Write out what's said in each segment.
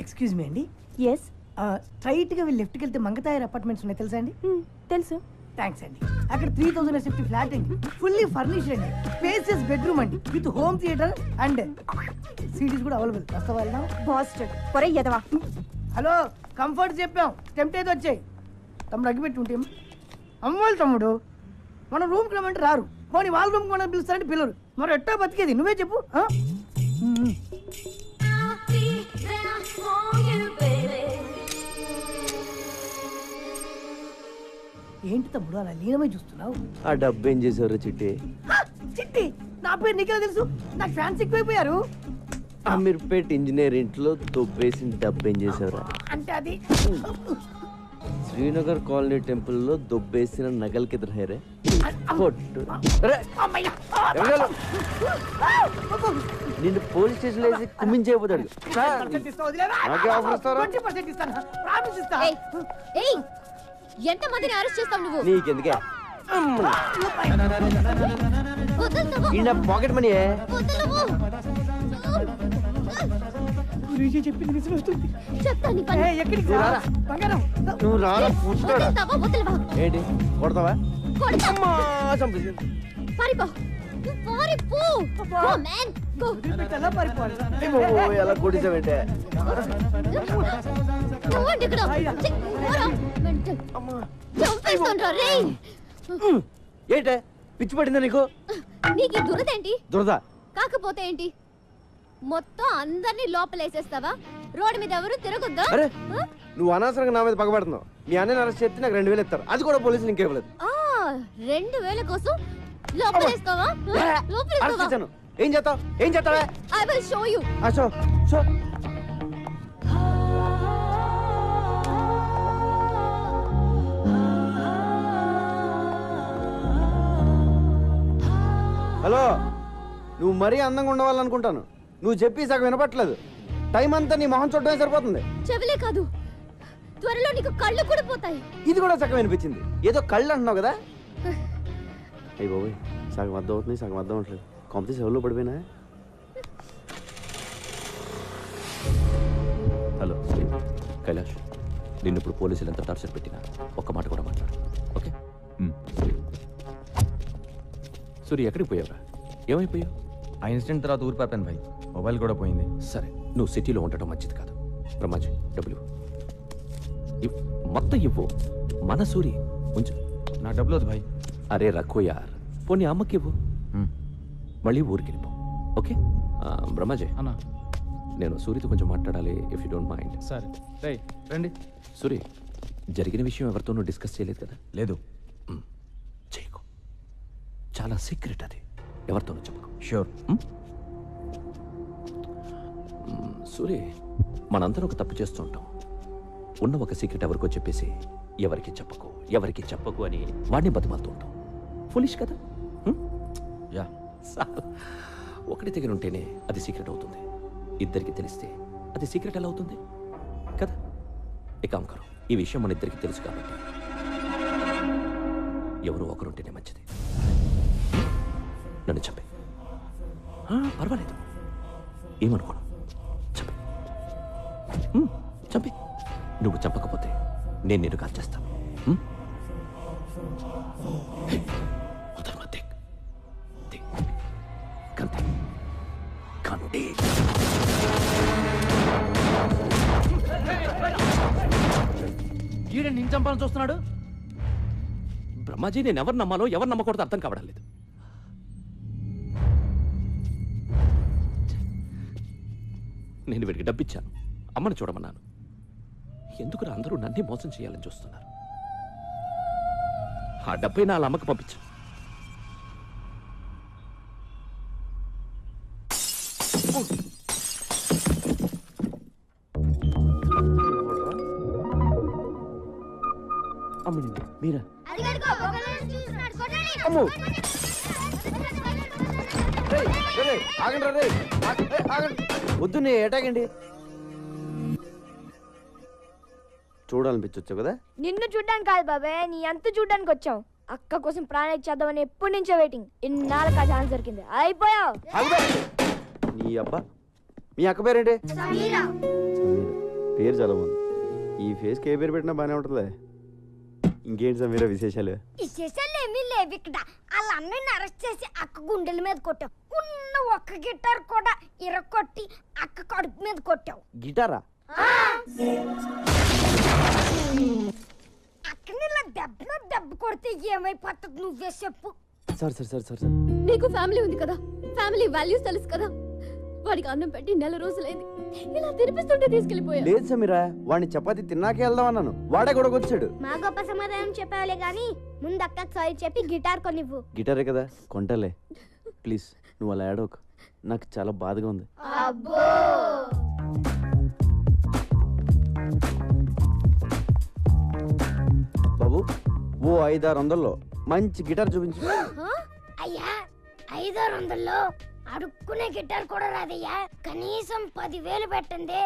Excuse me అండి. Yes. Straight గా లెఫ్ట్కి వెళ్తే మంగతాయర్ అపార్ట్మెంట్స్ ఉన్నాయి తెలుసా అండి? తెలుసు. థ్యాంక్స్ అండి. అక్కడ 3000 SFT ఫ్లాట్ అండి, ఫుల్లీ ఫర్నిష్డ్ అండి, స్పేసియస్ బెడ్రూమ్ అండి, with home theatre and cities కూడా అవైలబుల్. వస్తావా? బాస్టర్డ్ పొరే ఎదవా. హలో, కంఫర్ట్ చెప్పాం, టెంప్ట్ అయితే వచ్చాయి. తమ్ముడు అగ్గిపెట్టి ఉంటే అమ్మోళ్ళు తమ్ముడు మన రూమ్కి రమ్మంటే రారు, పోనీ వాళ్ళ రూమ్కి మనం పిలుస్తారంటే పిల్లరు. మరి ఎట్టా బతికేది నువ్వే చెప్పు. ఏంటి తమ్ముడు అలా లీనమై చూస్తున్నావు? ఆ డబ్బు ఏం చేసావురా చిట్టి? చిట్టి నా పేరు నీకెలా తెలుసు? నాకు ఫ్యాన్స్ ఎక్కువైపోయారు. అమీర్పేట్ ఇంజనీర్ ఇంట్లో దొబ్బేసిన డబ్బు ఏం చేసావురా? అంటే అది శ్రీనగర్ కాలనీ టెంపుల్లో దొబ్బేసిన నగలకి ఎదురు నిన్ను పోలీస్ స్టేషన్ వేసి కుమ్మించేపోతాడు. ఎంత మందిని అరెస్ట్ చేస్తావు నువ్వు? నీకెందుకే పాకెట్ మనీ చెప్పింది నిజం అవుతుంది. నువ్వు రారా ఏంటి కొడతావా? ఎలా కొడిసావంటే ఏంటే పిచ్చి పడిందా నీకు? నీకు దురదేంటి? దురద కాకపోతే ఏంటి, మొత్తం అందరినీ లోపలేసేస్తావా? రోడ్డు మీద ఎవరు తిరగొద్దా? అరే నువ్వు అనవసరంగా నా మీద పగబడుతున్నావు. మీ అన్నని అరెస్ట్ చేస్తే నాకు 2000 ఇస్తారు, అది కూడా పోలీసులు ఇంకేవ్వలేదు. 2000 కోసం లోపలేస్తావా? ఏం చేస్తావు? ఏం చేస్తావా? I will show you. Show show. Hello, నువ్వు మరీ అందంగా ఉండవాలనుకుంటాను. నువ్వు చెప్పి సగం వినపట్లేదు. టైం అంతా నీ మొహం చూడటమే సరిపోతుంది. చెవులే కాదు, త్వరలో నీకు కళ్ళు కూడా పోతాయి. ఇది కూడా సగం వినిపించింది. ఏదో కళ్ళు అంటున్నావు కదా? అయ్యి బాబోయ్, సగం అర్థం అవుతుంది, సగం అర్థం అవట్లేదు. కాంపిటీస్ ఎవరిలో పడిపోయినా? హలో కైలాష్, నిన్ను ఇప్పుడు పోలీసులు ఎంత టార్చర్ పెట్టినా ఒక్క మాట కూడా మాట్లాడు, ఓకే? సూర్య, ఎక్కడికి పోయావురా? ఏమైపోయావు? ఆ ఇన్సిడెంట్ తర్వాత ఊరు పాపాను భాయ్, మొబైల్ కూడా పోయింది. సరే, నువ్వు సిటీలో ఉండటం మంచిది కాదు. బ్రహ్మాజీ, డబ్బులు మొత్తం ఇవ్వు. మన సూరి ఉంచు. నా డబ్బులు వద్దు భాయ్. అరే రఖో యార్, పోనీ అమ్మకి ఇవ్వు. మళ్ళీ ఊరికి వెళ్ళిపో, ఓకే? బ్రహ్మాజీ అన్నా, నేను సూరితో కొంచెం మాట్లాడాలి, ఇఫ్ యూ డోంట్ మైండ్. సరే రేయ్ రండి. సూరి, జరిగిన విషయం ఎవరితోనూ డిస్కస్ చేయలేదు కదా? లేదు. చేయకు, చాలా సీక్రెట్ అది, ఎవరితోనూ చెప్పకు. షూర్. సూరి, మనందరం ఒక తప్పు చేస్తూ ఉంటాం. ఉన్న ఒక సీక్రెట్ ఎవరికో చెప్పేసి ఎవరికి చెప్పకు అని వాడిని బతిమాలుతూ ఉంటాం. ఫులిష్ కదా? యా. ఒకటి దగ్గర ఉంటేనే అది సీక్రెట్ అవుతుంది, ఇద్దరికి తెలిస్తే అది సీక్రెట్ ఎలా అవుతుంది కదా? ఇక అంకరు, ఈ విషయం మన ఇద్దరికి తెలుసు కాబట్టి ఎవరు ఒకరుంటేనే మంచిది. నన్ను చంపే, పర్వాలేదు, ఏమనుకోను, చంపే. చంపే. నువ్వు చంపకపోతే నేను నిన్ను కాల్చేస్తాను. నేను చంపాలని చూస్తున్నాడు. బ్రహ్మాజీ, నేను ఎవరు నమ్మాలో ఎవరు నమ్మకూడదు అర్థం కావడం లేదు. నేను వీడికి డబ్బిచ్చాను, అమ్మని చూడమన్నాను. ఎందుకు అందరూ నన్ను మోసం చేయాలని చూస్తున్నారు? ఆ డబ్బై నా అమ్మకి పంపించు. మీరా? అమ్మో, వద్దు, నే ఏటాగండి. చూడాలనిపించొచ్చు కదా? నిన్ను చూడ్డానికి కాదు బాబాయ్, నీ అంత చూడ్డానికి వచ్చాం. అక్క కోసం ప్రాణం ఇచ్చేద్దామని ఎప్పటి నుంచో వెయిటింగ్. ఇన్నాళ్ళకి ఆ ఛాన్స్ దొరికింది, అయిపోయావు. నీ అబ్బా, మీ అక్క పేరేంటి? పేరు చాలా బాగుంది. ఈ ఫేస్కి ఏ పేరు పెట్టినా బాగానే ఉంటుందిలే. ఇంకేంటి సమీరా విశేషాలు? విశేషాలు ఏమీ లేవు ఇక్కడ. వాళ్ళ అన్నయ్యని అరెస్ట్ చేసి అక్క గుండెల మీద కొట్టావు. ఉన్న ఒక్క గిటార్ కూడా ఇరగొట్టి అక్క కడుపు మీద కొట్టావు. గిటారా? అక్కని ఇలా దెబ్బ కొడితే ఏమైపోతుంది నువ్వే చెప్పు. సార్ నీకు ఫ్యామిలీ ఉంది కదా, ఫ్యామిలీ వాల్యూస్ తెలుసు కదా. వాడికి అన్నం పెట్టి 4 రోజులైంది, ఇలా తినిపిస్తుంటే తీసుకెళ్లిపోయా. లేదు సమీరా, వాడిని చపాతి తిన్నాకే వెళ్దాం అన్నాను. వాడే కూడా వచ్చాడు. మా గొప్ప సమాధానం చెప్పావులే గాని ముందు అక్కకి సారీ చెప్పి గిటార్ కొనివ్వు. గిటారే కదా, కొంటలే. ప్లీజ్ నువ్వు అలా ఏడవకు, నాకు చాలా బాధగా ఉంది. బాబు, ఓ 500-600లో మంచి గిటార్ చూపించు. అయ్యా 500లో అడుక్కునే గిటార్ కూడా రాదయ్యా. కనీసం 10,000 పెట్టండి,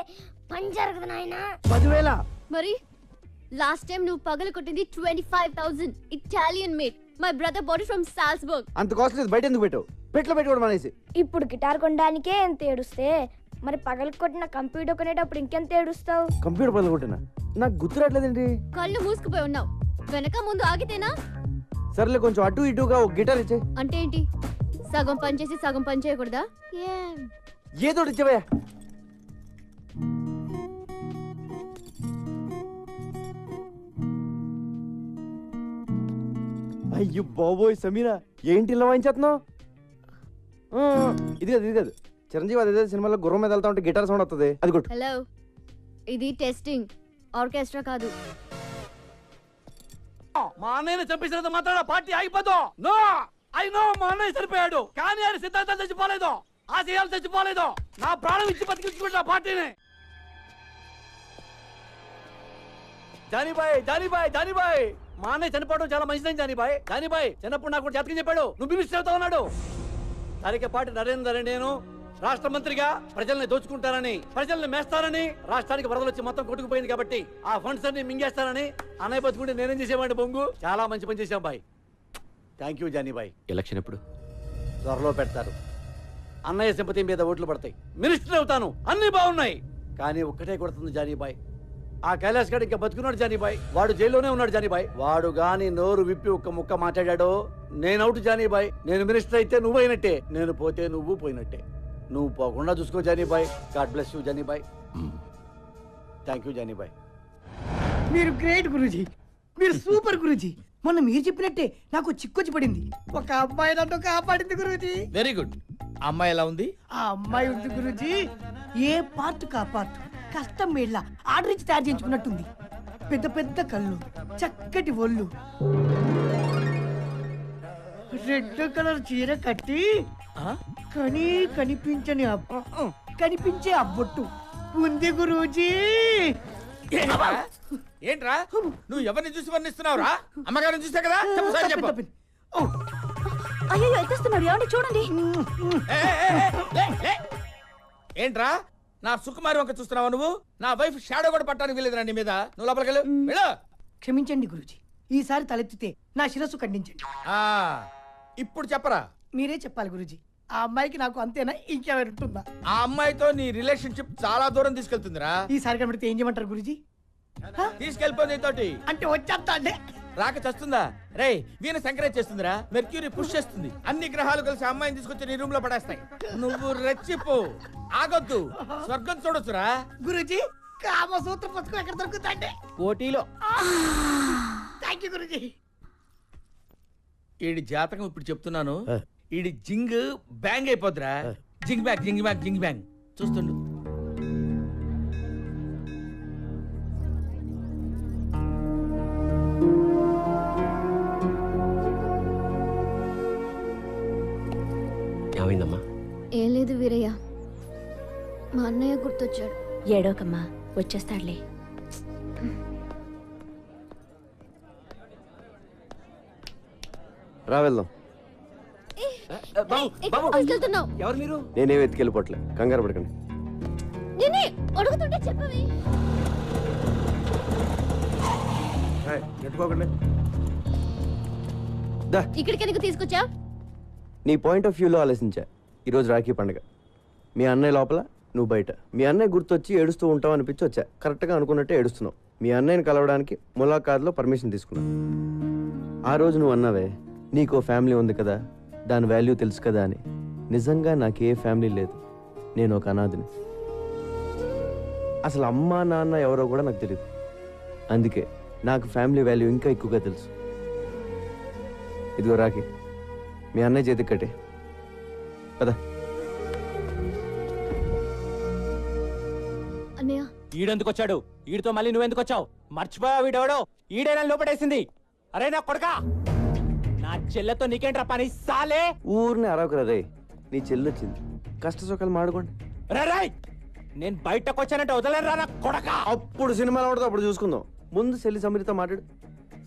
పని జరగదు నాయనా. 10,000? మరి లాస్ట్ టైం నువ్వు పగలు కొట్టింది 25,000 Italian made. My brother body from Salzburg. అంత కాస్ట్ లేదు, బయట ఎందుకు పెట్టావు? పెట్లో పెట్టుకోవడం అనేసి. ఇప్పుడు గిటార్ కొనడానికే ఎంత ఏడుస్తే మరి పగలు కొట్టిన కంప్యూటర్ కొనేటప్పుడు ఇంకెంత ఏడుస్తావు? కంప్యూటర్ పనులు కొట్టినా నాకు గుర్తురాట్లేదండి. కళ్ళు మూసుకుపోయి ఉన్నావు, వెనక ముందు ఆగితేనా? సర్లే, కొంచెం అటు ఇటుగా ఒక గిటార్ ఇచ్చే. అంటే ఏంటి, సగం పని చేసి సగం పని చేయకూడదా? ఏదో ఇచ్చేవయ్యా. అయ్యో బాబోయ్ సమీరా, ఏంటి ఇలా వాయించేస్తున్నావు? ఇది కాదు చిరంజీవి అదే సినిమాలో గుర్రం మీద వెళ్తా ఉంటే గిటార్ సౌండ్ వస్తుంది, అది కొట్టు. హలో, ఇది టెస్టింగ్, ఆర్కెస్ట్రా కాదు. మా అన్నయ్యని చంపేసినంత మాత్రాన పార్టీ ఆగిపోదు. నో, ఐ నో మా అన్నయ్య చనిపోయాడు, కానీ ఆయన సిద్ధాంతం చచ్చిపోలేదు, ఆశయాలు చచ్చిపోలేదు. నా ప్రాణం ఇచ్చి బతికించుకుంటా పార్టీని. జానీబాయ్, మా అన్నయ్య చనిపోవడం చాలా మంచిదని జానీబాయ్ చిన్నప్పుడు నాకు కూడా జాతకం చెప్పాడు, నువ్వు మినిస్టర్ అవుతా ఉన్నాడు. పార్టీ నరేందర్ నేను రాష్ట్ర మంత్రిగా ప్రజల్ని దోచుకుంటానని, ప్రజల్ని మేస్తానని, రాష్ట్రానికి వరదలు వచ్చి మొత్తం కొట్టుకుపోయింది కాబట్టి ఆ ఫండ్స్ అన్ని మింగేస్తానని అన్నయ్య బతుకుంటే నేనేం చేసేవాడిని బొంగు. చాలా మంచి పని చేశాం బాయ్. థ్యాంక్ యూ జానీబాయ్. ఎలక్షన్ ఎప్పుడు? త్వరలో పెడతారు. అన్నయ్య సింపతి మీద ఓట్లు పడతాయి, మినిస్టర్ అవుతాను, అన్ని బాగున్నాయి. కానీ ఒక్కటే కొడుతుంది జానీబాయ్, ఆ కైలాస్ గడ్ ఇంకా బతుకున్నాడు జానీబాయ్. వాడు జైల్లోనే ఉన్నాడు జానీబాయ్. వాడు గాని నోరు విప్పి ఒక్క ముక్క మాట్లాడాడో నేను అవుట్ జానీబాయ్. నేను మినిస్టర్ అయితే నువ్వు అయినట్టే, నేను పోతే నువ్వు పోయినట్టే. నువ్వు పోకుండా చూసుకో Jani Bhai. God bless you Jani Bhai. Thank you Jani Bhai. మీరు గ్రేట్ గురూజీ, మీరు సూపర్ గురూజీ. మొన్న మీరు చెప్పినట్టే నాకు చిక్కొచ్చి పడింది. ఒక అమ్మాయి నన్ను కాపాడింది గురూజీ. Very good. అమ్మాయి ఎలా ఉంది? ఆ అమ్మాయి ఉంది గురూజీ, ఏ పార్ట్ కా పార్ట్ కష్టం మేళ్ళ ఆర్డర్ ఇచ్చి తయారు చేయించుకున్నట్టుంది. పెద్ద పెద్ద కళ్ళు, చక్కటి ఒళ్ళు, రెడ్ కలర్ చీర కట్టి కనిపించే అబ్బొట్టు ఉంది గురూజీ. ఏంట్రా నువ్వు ఎవరిని చూసి వర్ణిస్తున్నావురా? అమ్మగారిని చూసా కదా, చెప్పు సార్ చెప్పు. అయ్యో ఎత్తేస్తున్నాడు, ఏమండి చూడండి. ఏంట్రా నా సుకుమారి వంక చూస్తున్నావా నువ్వు? నా వైఫ్ షాడో కూడా పట్టడానికి వీలేదురా నీ మీద. నువ్వు లోపలికి వెళ్ళు. క్షమించండి గురూజీ, ఈసారి తలెత్తితే నా శిరస్సు ఖండించండి. ఇప్పుడు చెప్పరా? మీరే చెప్పాలి గురూజీ. ఆ అమ్మాయికి నాకు అంతేనా, ఇంకెవరు ఉంటుందా? ఆ అమ్మాయితో నీ రిలేషన్షిప్ చాలా దూరం తీసుకెళ్తుందిరా. ఈసారి కనబడితే ఏం చేయమంటారు గురూజీ? తీసుకెళ్ళిపో నీతోటి. అంటే వచ్చేస్తా అండి. రాక చస్తుందా? రే వీణ సంక్రాంతి చేస్తుందిరా, మెర్క్యూరీ పుష్ చేస్తుంది. అన్ని గ్రహాలు కలిసి అమ్మాయిని తీసుకొచ్చి నీ రూమ్ లో పడేస్తాయి. నువ్వు రెచ్చిపో, ఆగొద్దు, స్వర్గం చూడొచ్చురా. గురూజీ, కామసూత్ర పుస్తకం ఎక్కడ దొరుకుతాండి? కోటిలో. థ్యాంక్ యూ గురూజీ. ఈడి జాతకం ఇప్పుడు చెప్తున్నాను, ఈడి జింగ్ బ్యాంగ్ అయిపోద్దిరా. జింగ్ బ్యాంగ్ జింగ్ బ్యాంగ్ జింగ్ బ్యాంగ్ చూస్తుండు. ఏమైందమ్మా? ఏం లేదు వీరయ్య, మా అన్నయ్య గుర్తొచ్చాడు. ఏడోకమ్మా, వచ్చేస్తాడులే. రా వెళ్దాం. తీసుకెళ్తున్నావు? ఎవరు మీరు? నేనేం ఎత్తుకెళ్ళిపోవట్లే, కంగారు పడకండి. నేనే అడుగుతుంటే చెప్పవి. ఇక్కడికి ఎందుకు తీసుకొచ్చా? నీ పాయింట్ ఆఫ్ వ్యూలో ఆలోచించా. ఈరోజు రాఖీ పండుగ, మీ అన్నయ్య లోపల, నువ్వు బయట. మీ అన్నయ్య గుర్తొచ్చి ఏడుస్తూ ఉంటావు అనిపించి వచ్చా. కరెక్ట్గా అనుకున్నట్టే ఏడుస్తున్నావు. మీ అన్నయ్యని కలవడానికి ములాఖాత్లో పర్మిషన్ తీసుకున్నావు. ఆ రోజు నువ్వు అన్నావే, నీకో ఫ్యామిలీ ఉంది కదా, దాని వాల్యూ తెలుసు కదా అని. నిజంగా నాకే ఫ్యామిలీ లేదు, నేను ఒక అనాథని. అసలు అమ్మా నాన్న ఎవరో కూడా నాకు తెలియదు. అందుకే నాకు ఫ్యామిలీ వాల్యూ ఇంకా ఎక్కువగా తెలుసు. ఇదిగో రాఖీ, మీ అన్నయ్య చేతికి కట్టే పద. అన్నయ్య ఈడెందుకు వచ్చాడు? ఈడితో మళ్ళీ నువ్వెందుకు వచ్చావు? మర్చిపోయావు వీడెవడో? ఈడైనా లోపడేసింది. అరే నా కొడకా, నా చెల్లెతో నీకేంట్రా పని సాలే? ఊరిని అరవకరా రే, నీ చెల్లి వచ్చింది, కష్ట సుఖాలు మాడుకోండి. రాయ్, నేను బయటకు వచ్చానంటే వదలరా నా కొడకా. అప్పుడు సినిమాలో ఉంటుంది, అప్పుడు చూసుకుందాం. ముందు చెల్లి సమీరితో మాట్లాడు.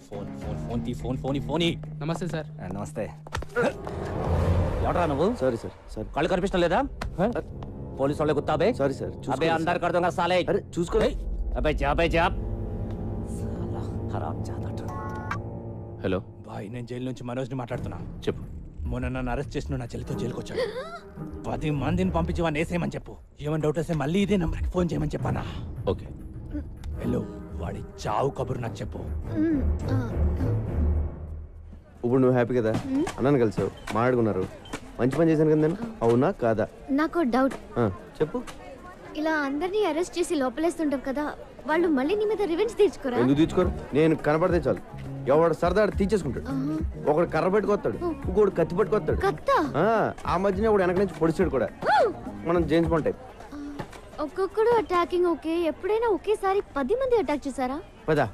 ఫోన్ ఫోన్ ఫోన్ తీ, ఫోన్ ఫోన్ ఫోన్. నమస్తే సార్. నమస్తే. ఎవడరా నువ్వు? Sorry sir, sorry. కళ్ళు కనిపించడం లేదా? పోలీసు వాళ్ళే గుత్తాబే. సారీ సార్, అబే అందరు కడతాం సాలే. అరే చూసుకో. అబే జాబ్ సాలా ఖరాబ్ జాదట. హలో బాయ్, నేను జైలు నుంచి మనోజ్ని మాట్లాడుతున్నా. చెప్పు. మొన్న నన్ను అరెస్ట్ చేసిన నా చెల్లితో జైలుకి వచ్చాడు. 10 మందిని పంపించి వాడిని వేసేయమని చెప్పు. ఏమైనా డౌట్ వస్తే మళ్ళీ ఇదే నెంబర్కి ఫోన్ చేయమని చెప్పానా? ఓకే. హలో, వాడి చావు కబురు నాకు చెప్పు. ఇప్పుడు నువ్వు హ్యాపీ కదా? అన్నాను కలిసావు, మాట్లాడుకున్నారు, మంచి పని చేశాను కదా నేను. అవునా కాదా? నాకు డౌట్. చెప్పు. ఇలా అందరినీ అరెస్ట్ చేసి లోపలేస్తుంటాం కదా, వాళ్ళు మళ్ళీ నీ మీద రివెంజ్ తీర్చుకోరా? ఎందుకు తీర్చుకోరు? నేను కనపడితే చాలు, ఎవడు సరదాడు తీర్చేసుకుంటాడు. ఒకడు కర్ర పెట్టుకొస్తాడు, ఇంకోడు కత్తి పట్టుకొస్తాడు. కత్త? ఆ మధ్యనే ఒకడు వెనక నుంచి పొడిచాడు కూడా. మనం జేమ్స్ బాండ్ టైప్. ఒక్కొక్కడు అటాకింగ్ ఓకే, ఎప్పుడైనా ఒకేసారి 10 మంది అటాక్ చేశారా? పదా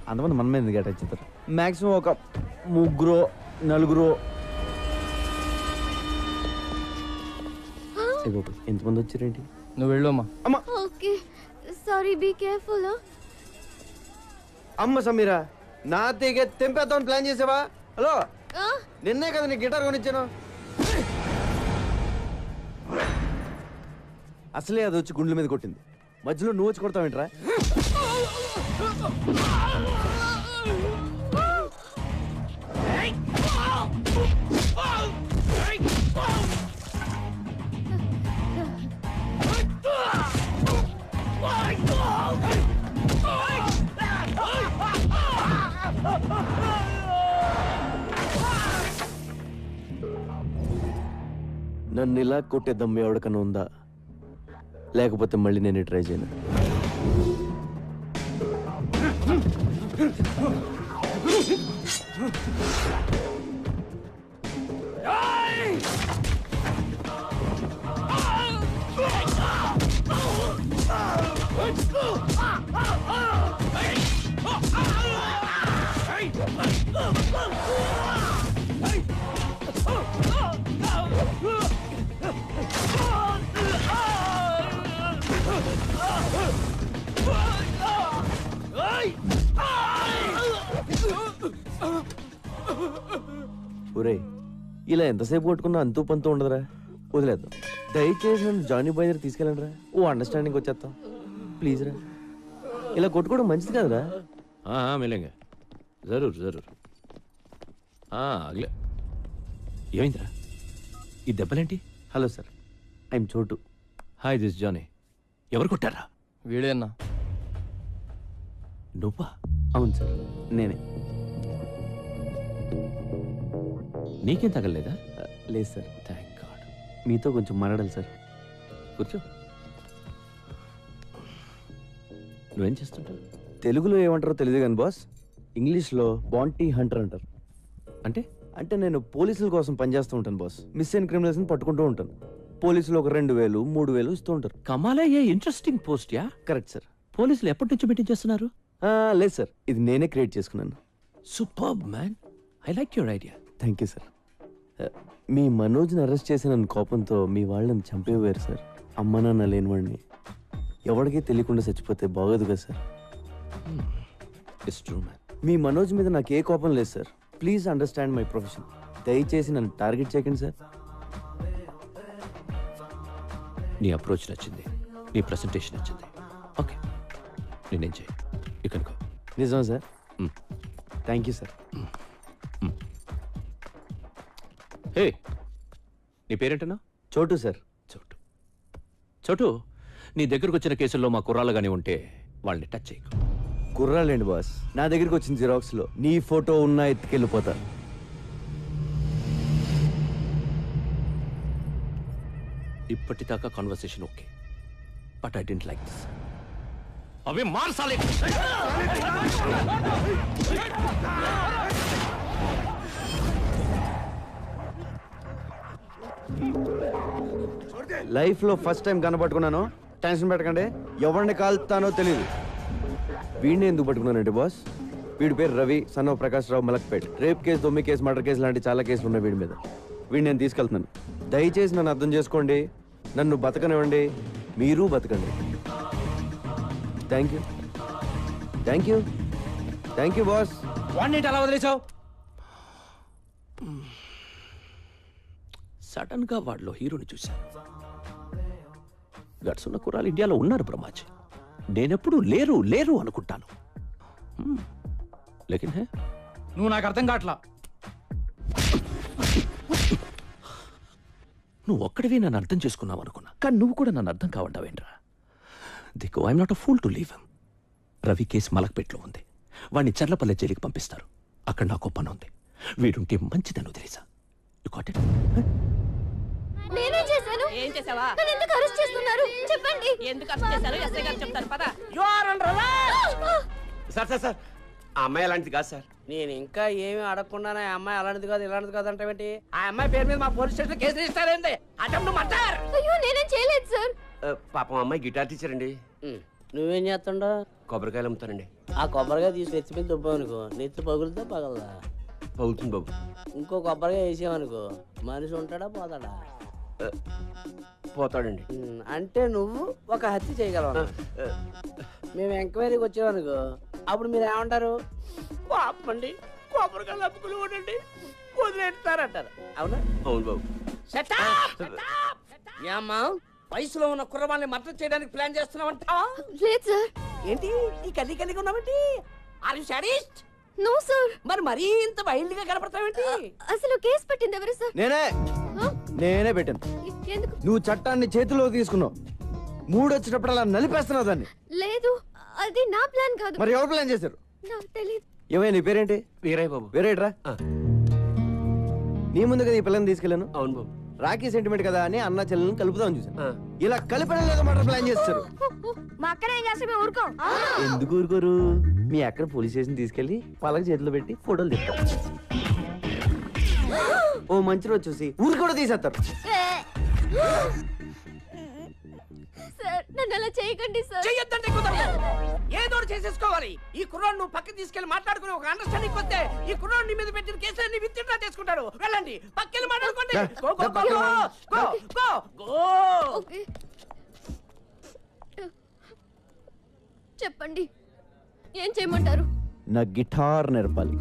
అంతమంది మన మీద అటాక్ చేస్తారు. మాక్సిమం ఒక 3 4. ఎంతమంది వచ్చారేంటి? నువ్వు వెళ్ళమ్మా. అమ్మ ఓకే సారీ, బీ కేర్ఫుల్. అమ్మ సమీరా, నా తీగ తెంపేద్దామని ప్లాన్ చేసావా? హలో, నిన్నే కదా నీ గిటార్ కొనిచ్చాను. అసలే అది వచ్చి గుండెల మీద కొట్టింది, మధ్యలో నువ్వు వచ్చి కొడతావేంట్రా? నన్ను ఇలా కొట్టే దమ్ము ఎవరికన్నా ఉందా? లేకపోతే మళ్ళీ నేను ట్రై చేయను. ఒరే, ఇలా ఎంతసేపు కొట్టుకున్నా అంతూ పంతూ ఉండదురా, వదిలేద్దాం. దయచేసి నన్ను జానీ బాయ్ దగ్గర తీసుకెళ్ళండి రా, ఓ అండర్స్టాండింగ్ వచ్చేస్తాం ప్లీజ్ రా. ఇలా కొట్టుకోవడం మంచిది కాదురా. మిలేంగా జరూర్ జరూర్. అగలే. ఏమైందిరా? ఈ దెబ్బలేంటి? Hello sir, I am Chotu. Hi, this Johnny. ఎవరు కొట్టారా? వీడేనా? నువ్వా? అవును సార్, నేనే. నీకేం తగలలేదా? లేదు సార్. Thank God. మీతో కొంచెం మాట్లాడాలి సార్. కూర్చో. నువ్వేం చేస్తుంటావు? తెలుగులో ఏమంటారో తెలియదు కానీ బాస్, ఇంగ్లీష్లో బాంటీ హంటర్ అంటారు. అంటే అంటే నేను పోలీసుల కోసం పనిచేస్తూ ఉంటాను బాస్. మిస్ అయిన క్రిమినల్స్ని పట్టుకుంటూ ఉంటాను. పోలీసులు ఒక 2000 3000 ఇస్తూ ఉంటారు. కమాలా, ఏ ఇంట్రెస్టింగ్ పోస్ట్ యా. Correct sir. పోలీసులు ఎప్పటి నుంచి మీటింగ్ చేస్తున్నారు? లేదు సార్, ఇది నేనే క్రియేట్ చేసుకున్నాను. Superb man, I like your idea. Thank you sir. మీ మనోజ్ని అరెస్ట్ చేసిన కోపంతో మీ వాళ్ళని చంపేవారు సార్. అమ్మ నాన్న లేనివాడిని ఎవరికీ తెలియకుండా చచ్చిపోతే బాగోదు కదా సార్. It's true man. మీ మనోజ్ మీద నాకు ఏ కోపం లేదు sir. Please understand my profession. దయచేసి నన్ను టార్గెట్ చేయకండి సార్. నీ అప్రోచ్ నచ్చింది, నీ ప్రెసెంటేషన్ నచ్చింది. ఓకే, నేనేం చేయి, యూ కెన్ గో. నిజమా sir? Thank you sir. Hey, నీ పేరేంటన్నా? చోటు సార్. చోటు. చోటు, నీ దగ్గరకు వచ్చిన కేసుల్లో మా కుర్రాళ్ళు గానీ ఉంటే వాళ్ళని టచ్ చేయకు. కుర్రాలేండి బాస్, నా దగ్గరికి వచ్చిన జిరాక్స్లో నీ ఫోటో ఉన్నా ఎత్తుకెళ్ళిపోతారు. ఇప్పటిదాకా conversation okay, but I don't like this. అవి మార్చాలి. లైఫ్లో ఫస్ట్ టైం కనపట్టుకున్నాను. టెన్షన్ పెట్టకండి, ఎవరిని కాల్తానో తెలియదు. వీడిని ఎందుకు పట్టుకున్నానంటే బాస్, వీడి పేరు Ravi, son of Prakash Rao, Malakpet. Rape case, దొమ్మి కేసు, మర్డర్ కేసు లాంటి చాలా కేసులు ఉన్నాయి వీడి మీద. వీడిని నేను తీసుకెళ్తున్నాను. దయచేసి నన్ను అర్థం చేసుకోండి, నన్ను బతకనివ్వండి, మీరు బతకండి. Thank you, thank you, thank you boss. వాడిని అలా వదిలేసావు? సడన్ గా వాడిలో హీరోని చూశాను. గట్స్ ఉన్న కుర్రాలు ఇండియాలో ఉన్నారు బ్రహ్మాజీ. నేనెప్పుడు లేరు లేరు అనుకుంటాను. లేకిన్ హే, నువ్వు నాకు అర్థం కావట్లా. నువ్వు ఒక్కడివి నన్ను అర్థం చేసుకున్నావు అనుకున్నా, కానీ నువ్వు కూడా నన్ను అర్థం కావంటావేంట్రా? దిక్కు I'm not a fool to leave him. Ravi case మలక్పేట్లో ఉంది. వాడిని చర్లపల్లె జైలుకి పంపిస్తారు. అక్కడ నాకు పని ఉంది. వీడుంటే మంచిదని వదిలేసా. You got it? నేనేం చేశాను? ఏం చేసావా? నన్ను ఎందుకు అరెస్ట్ చేస్తున్నారు? చెప్పండి. ఎందుకు అరెస్ట్ చేశారు? ఎస్ఐ గారు చెప్తారు పద. సార్ సార్ సార్, ఆ అమ్మాయి అలాంటిది కాదు సార్. నేను ఇంకా ఏమీ అడగకుండానే ఆ అమ్మాయి అలాంటిది కాదు ఇలాంటిది కాదు అంటే ఆ అమ్మాయి పేరు మీద మా పోలీస్ స్టేషన్ కేసు రిజిస్టర్ అయింది. Attempt murder. అయ్యో నేనేం చేయలేదు సార్. పాపం అమ్మాయి గిటార్ టీచర్ అండి. నువ్వేం చేస్తుండో? కొబ్బరికాయలు అమ్ముతానండి. ఆ కొబ్బరికాయ తీసి నెత్తి మీద దుబ్బావనుకో, నెత్తి పగులుతా పగలదా? పగులుతుంది బాబు. ఇంకో కొబ్బరికాయ వేసావనుకో, మనిషి ఉంటాడా పోతాడా? పోతాడండి. అంటే నువ్వు ఒక హత్య చేయగలవు. మేము ఎంక్వైరీకి వచ్చామనుకో, అప్పుడు మీరు ఏమంటారు? పాపండి, కొబ్బరికాయలు అప్పుకులు ఉండండి, వదిలేస్తారంటారు. అవునా? అవును బాబు. ఏమ్మా, వయసులో ఉన్న కుర్రవాళ్ళని మర్డర్ చేయడానికి ప్లాన్ చేస్తున్నావంటా? లేదు సార్. ఏంటి ఈ కల్లి కలిగి ఉన్నావేంటి? Are you sadist? No sir. మరి మరీ ఇంత వైల్డ్ గా కనపడతావేంటి? అసలు కేసు పెట్టింది ఎవరు సార్? నేనే పెట్టాను. ఎందుకు? నువ్వు చట్టాన్ని చేతిలో తీసుకున్నావు. మూడు వచ్చేటప్పుడు అలా నలిపేస్తున్నావు దాన్ని. లేదు, అది నా ప్లాన్ కాదు. మరి ఎవరు ప్లాన్ చేశారు? నాకు తెలియదు. ఏమైనా నీ పేరేంటి? వీరయ్య బాబు. వేరేట్రా? నీ ముందు కదా ఈ పిల్లని తీసుకెళ్ళాను. అవును బాబు. రాఖీ సెంటిమెంట్ కదా అని అన్న చెల్లెలను కలుపుదామని చూసాను. ఇలా కలిపడం లేదా మాట ప్లాన్ చేస్తారు. మా అక్కనే చేస్తే మేము ఊరుకోం. ఎందుకు ఊరుకోరు? మీ అక్కడ పోలీస్ స్టేషన్ తీసుకెళ్లి పలక చేతిలో పెట్టి ఫోటోలు తీస్తాం. ఓ మంచి రోజు చూసి ఊరు కూడా తీసేస్తారు. సార్ నన్ను అలా చేయకండి సార్. చెయ్యొద్దంటే కుదరదు. ఏదో చేసేసుకోవాలి. ఈ కుర్రాడు నువ్వు పక్కకి తీసుకెళ్లి మాట్లాడుకుని ఒక అండర్స్టాండింగ్ వస్తే ఈ కుర్రాడు నీ మీద పెట్టిన కేసులన్నీ విత్డ్రా చేసుకుంటాడు. వెళ్ళండి, పక్కకి మాట్లాడుకోండి. Go go go go go go. Okay, చెప్పండి, ఏం చేయమంటారు? నా గిటార్ నేర్పాలి.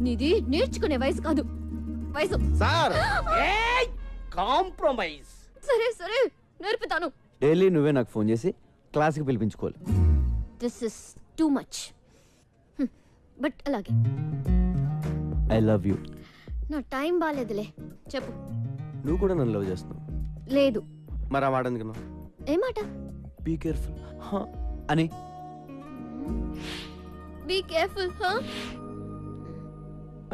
నీది నేర్చుకునే వయసు కాదు, వయసు. Sir compromise. సరే సరే, నేర్పుతాను. డైలీ నువ్వే నాకు ఫోన్ చేసి క్లాస్కి పిలిపించుకోవాలి. This is too much, but అలాగే. I love you. నా టైం బాగాలేదులే, చెప్పు. నువ్వు కూడా నన్ను లవ్ చేస్తున్నావు. లేదు. మరి ఆ మాట ఎందుకు? ఏ మాట? బీ కేర్ఫుల్ అని. బీ కేర్ఫుల్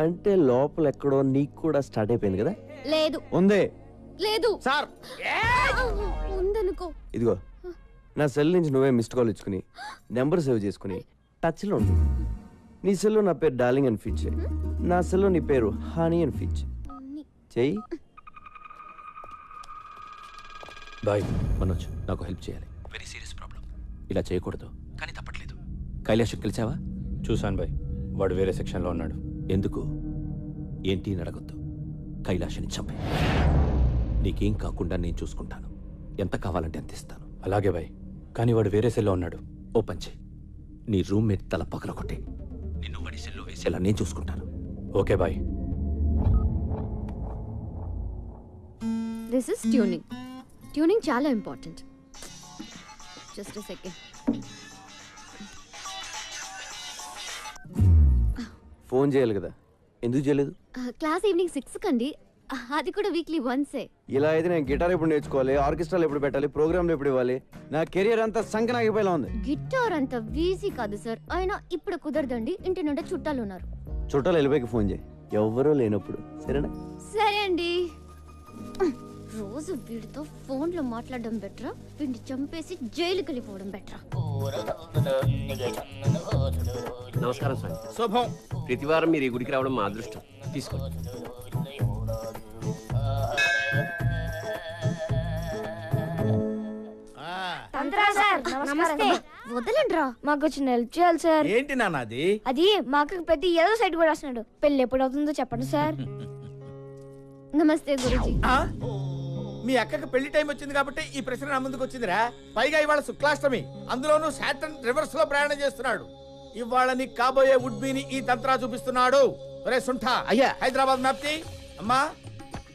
అంటే లోపల ఎక్కడో నీకు కూడా స్టార్ట్ అయిపోయింది కదా? లేదు. ఉందే. లేదు సార్. ఉందనుకో. ఇదిగో నా సెల్ నుంచి నువ్వే మిస్డ్ కాల్ ఇచ్చుకుని నెంబర్ సేవ్ చేసుకుని టచ్లో ఉండు. నీ సెల్లో నా పేరు డార్లింగ్ అని ఫీచ్ చేయి, నా సెల్లో నీ పేరు హనీ అని ఫీచ్ చెయ్యి. బాయ్ మనోజ్, నాకు హెల్ప్ చేయాలి. Very serious problem. ఇలా చేయకూడదు, కానీ తప్పట్లేదు. కైలాష్ కలిసావా? చూశాను బాయ్, వాడు వేరే సెక్షన్లో ఉన్నాడు. ఎందుకు? ఏంటి అని అడగొద్దు. కైలాష్ని చంపే. నీకేం కాకుండా నేను చూసుకుంటాను. ఎంత కావాలంటే అంత ఇస్తాను. అలాగే బాయ్, కానీ వాడు వేరే సెల్లో ఉన్నాడు. ఓ పంచే, నీ రూమ్మేట్ తల పగలకొట్టే. నిన్ను వాడి సెల్లో వేసేలా నేను చూసుకుంటాను. ఓకే బాయ్. This is tuning. ట్యూనింగ్ చాలా ఇంపార్టెంట్. Just second. ఫోన్ చేయాలి కదా, ఎందుకు చేయలేదు? క్లాస్ ఈవినింగ్ 6 కండి. అది కూడా వీక్లీ వన్సే. ఇలా అయితే నేను గిటార్ ఎప్పుడు నేర్చుకోవాలి, ఆర్కెస్ట్రాలు ఎప్పుడు పెట్టాలి, ప్రోగ్రాంలు ఎప్పుడు ఇవ్వాలి? నా కెరియర్ అంతా సంకనాగిపోయేలా ఉంది. గిటార్ అంత ఈజీ కాదు సార్. అయినా ఇప్పుడు కుదరదండి, ఇంటి నుండి చుట్టాలు ఉన్నారు. చుట్టాలు వెళ్ళిపోయి ఫోన్ చేయి, ఎవరూ లేనప్పుడు. సరేనా? సరే అండి. రోజు వీడితో ఫోన్లో మాట్లాడడం బెటరా, వీడిని చంపేసి జైలుకి వెళ్ళిపోవడం బెటరా? నమస్కారం స్వామి. శుభం. ప్రతి వారం మీరు ఈ గుడికి రావడం మా అదృష్టం. తీసుకోండి. నమస్తే. వదలండ్రా. మాకు వచ్చిన హెల్ప్ చేయాలి సార్. ఏంటి నాన్నది? అది మాకు పెద్ద ఏదో సైట్ కూడా వస్తున్నాడు. పెళ్లి ఎప్పుడు అవుతుందో చెప్పండి సార్. నమస్తే గురుజీ. ఆ? మీ అక్కకి పెళ్లి టైం వచ్చింది కాబట్టి ఈ ప్రశ్న నా ముందుకు వచ్చిందిరా. పైగా ఇవాళ శుక్లాష్టమి, అందులోనూ సాటర్న్ రివర్స్ లో ప్రయాణం చేస్తున్నాడు. ఇవాళ నీ కాబోయే వుడ్బీని ఈ తంత్రా చూపిస్తున్నాడు. ఒరే సుంఠ, అయ్యా. హైదరాబాద్ మ్యాప్ తీ. అమ్మా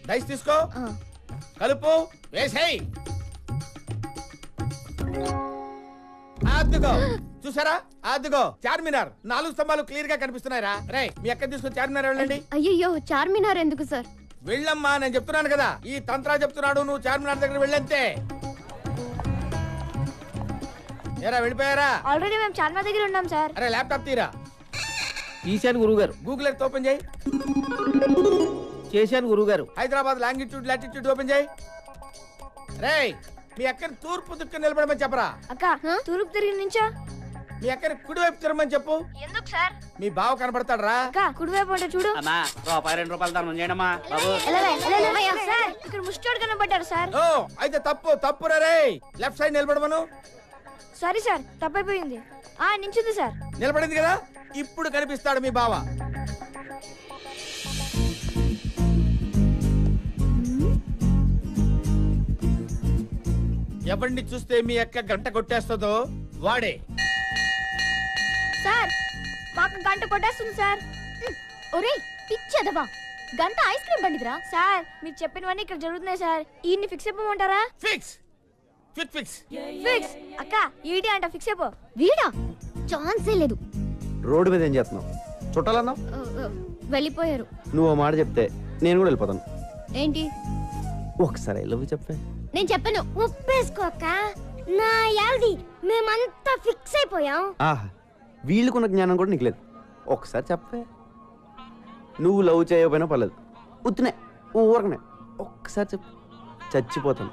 డైస్ తీసుకో, కలుపు, వేసేయ్. అద్దుగో, చూసారా? అద్దుగో చార్మినార్ 4 స్తంభాలు క్లియర్ గా కనిపిస్తున్నాయిరా. రే మీ అక్క తీసుకొని చార్మినార్ వెళ్ళండి. అయ్యయ్యో, చార్మినార్ ఎందుకు సార్? వెళ్ళమ్మా, నేను చెప్తున్నాను కదా. ఈ తంత్రా చెప్తున్నాడు, నువ్వు చార్మినార్ దగ్గర వెళ్ళంతే. ఏరా వెళ్ళిపోయారా? ఆల్రెడీ మేము చార్మినార్ దగ్గర ఉన్నాం సార్. అరే ల్యాప్టాప్ తీరా. తీశాను గురువుగారు. గూగుల్ ఎర్త్ ఓపెన్ చేయి. చేశాను గురువుగారు. హైదరాబాద్ లాంగిట్యూడ్ లాటిట్యూడ్ ఓపెన్ చేయి. రేయ్ మీ అక్కని తూర్పు దిక్కు నిలబడమని చెప్పరా. అక్క తూర్పు తిరిగి నుంచా? మీ అక్కని కుడివైపు తిరగమని చెప్పు. ఎందుకు సార్? మీ బావ కనబడతాడు రా. అక్క కుడివైపు అంటే చూడు. అమ్మా ₹2 ధర్మం చేయడమ్మా బాబు. సార్ ఇక్కడ ముష్టోడు కనబడ్డారు సార్. ఓ అయితే తప్పు రే. లెఫ్ట్ సైడ్ నిలబడమను. సారీ సార్, తప్పైపోయింది. నించుంది సార్. నిలబడింది కదా, ఇప్పుడు కనిపిస్తాడు మీ బావ. ఎవరిని చూస్తే మీ అక్క గంట కొట్టేస్తుందో వాడే. సార్ మాకు గంట కొట్టేస్తుంది సార్. ఒరే పిచ్చదవా, గంట ఐస్ క్రీమ్ బండిదిరా. సార్ మీరు చెప్పినవన్నీ ఇక్కడ జరుగుతున్నాయి సార్. ఈయన్ని ఫిక్స్ అయిపోమంటారా? Fix fix fix fix. అక్క ఈడి అంట ఫిక్స్ అయిపో. వీడా? ఛాన్సే లేదు. రోడ్డు మీద ఏం చేస్తున్నావు? చుట్టాలన్నావు, వెళ్ళిపోయారు. నువ్వు ఆ మాట చెప్తే నేను కూడా వెళ్ళిపోతాను. ఏంటి? ఒకసారి ఐ లవ్ యు చెప్పే. నేను చెప్పను. ఒప్పేసుకో అక్క. నా యాల్ది మేమంతా ఫిక్స్ అయిపోయాం. ఆహా, వీళ్ళకున్న జ్ఞానం కూడా నీకు లేదు. ఒకసారి చెప్పే. నువ్వు లవ్ చేయకపోయినా పర్లేదు, ఉత్తినే ఊరకనే ఒక్కసారి చెప్పు, చచ్చిపోతాను.